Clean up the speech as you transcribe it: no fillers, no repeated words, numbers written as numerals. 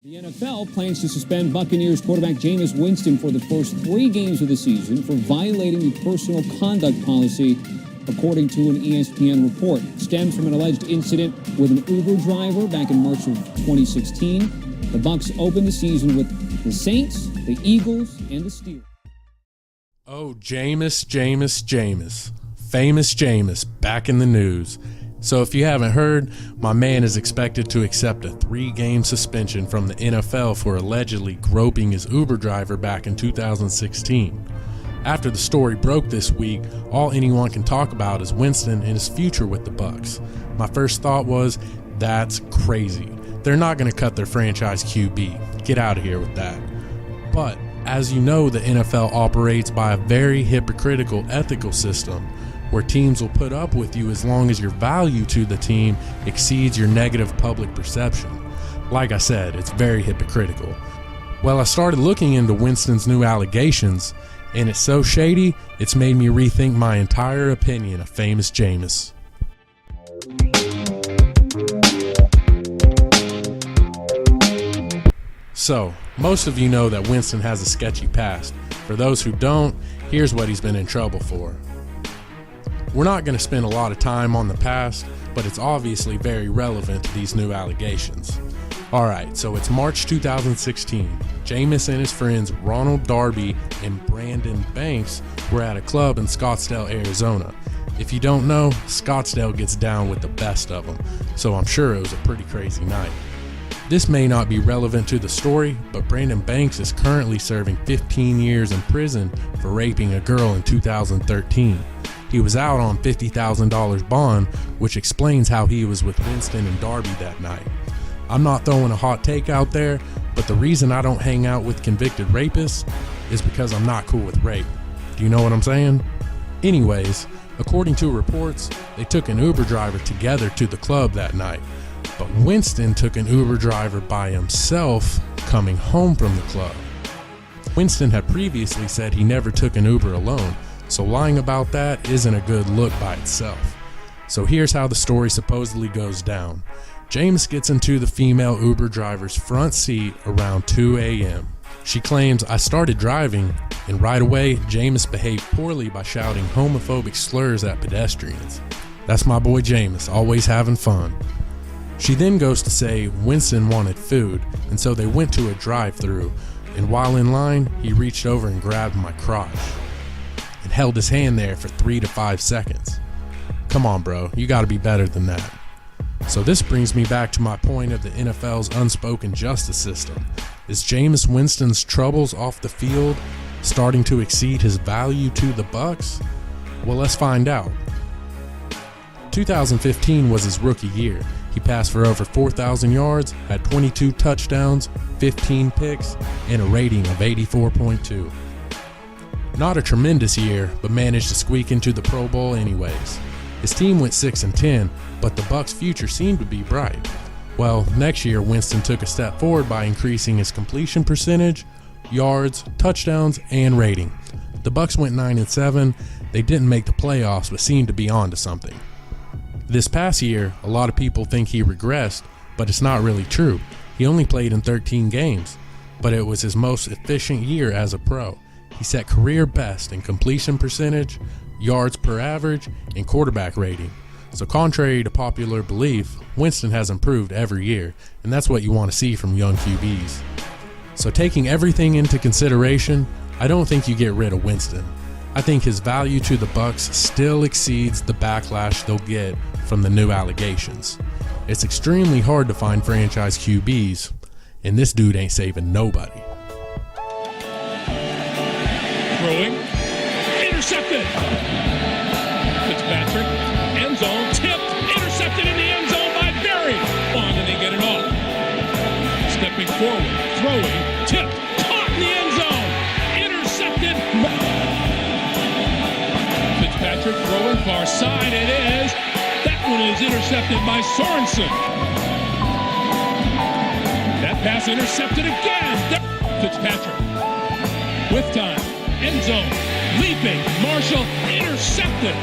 The NFL plans to suspend Buccaneers quarterback Jameis Winston for the first 3 games of the season for violating the personal conduct policy, according to an ESPN report. It stems from an alleged incident with an Uber driver back in March of 2016. The Bucs opened the season with the Saints, the Eagles, and the Steelers. Oh, Jameis. Famous Jameis, back in the news. So if you haven't heard, my man is expected to accept a 3-game suspension from the NFL for allegedly groping his Uber driver back in 2016. After the story broke this week, all anyone can talk about is Winston and his future with the Bucs. My first thought was, that's crazy. They're not going to cut their franchise QB. Get out of here with that. But as you know, the NFL operates by a very hypocritical ethical system, where teams will put up with you as long as your value to the team exceeds your negative public perception. Like I said, it's very hypocritical. Well, I started looking into Winston's new allegations, and it's so shady, it's made me rethink my entire opinion of famous Jameis. So, most of you know that Winston has a sketchy past. For those who don't, here's what he's been in trouble for. We're not going to spend a lot of time on the past, but it's obviously very relevant to these new allegations. Alright, so it's March 2016. Jameis and his friends Ronald Darby and Brandon Banks were at a club in Scottsdale, Arizona. If you don't know, Scottsdale gets down with the best of them, so I'm sure it was a pretty crazy night. This may not be relevant to the story, but Brandon Banks is currently serving 15 years in prison for raping a girl in 2013. He was out on $50,000 bond, which explains how he was with Winston and Darby that night. I'm not throwing a hot take out there, but the reason I don't hang out with convicted rapists is because I'm not cool with rape. Do you know what I'm saying? Anyways, according to reports, they took an Uber driver together to the club that night. But Winston took an Uber driver by himself coming home from the club. Winston had previously said he never took an Uber alone, so lying about that isn't a good look by itself. So here's how the story supposedly goes down. Jameis gets into the female Uber driver's front seat around 2 a.m. She claims, "I started driving, and right away, Jameis behaved poorly by shouting homophobic slurs at pedestrians. That's my boy Jameis, always having fun." She then goes to say Winston wanted food, and so they went to a drive-thru, and while in line, he reached over and grabbed my crotch and held his hand there for 3 to 5 seconds. Come on, bro, you gotta be better than that. So this brings me back to my point of the NFL's unspoken justice system. Is Jameis Winston's troubles off the field starting to exceed his value to the Bucs? Well, let's find out. 2015 was his rookie year. He passed for over 4,000 yards, had 22 touchdowns, 15 picks, and a rating of 84.2. Not a tremendous year, but managed to squeak into the Pro Bowl anyways. His team went 6-10, but the Bucs' future seemed to be bright. Well, next year Winston took a step forward by increasing his completion percentage, yards, touchdowns, and rating. The Bucs went 9-7. They didn't make the playoffs, but seemed to be on to something. This past year, a lot of people think he regressed, but it's not really true. He only played in 13 games, but it was his most efficient year as a pro. He set career best in completion percentage, yards per average, and quarterback rating. So contrary to popular belief, Winston has improved every year, and that's what you want to see from young QBs. So taking everything into consideration, I don't think you get rid of Winston. I think his value to the Bucs still exceeds the backlash they'll get from the new allegations. It's extremely hard to find franchise QBs, and this dude ain't saving nobody. Throwing, intercepted. Fitzpatrick, end zone, tipped, intercepted in the end zone by Berry. Long, and they get it off. Stepping forward, throwing, tipped, caught in the end zone, intercepted. Fitzpatrick throwing far side, it is. That one is intercepted by Sorensen. That pass intercepted again. Fitzpatrick with time. End zone, leaping, Marshall, intercepted.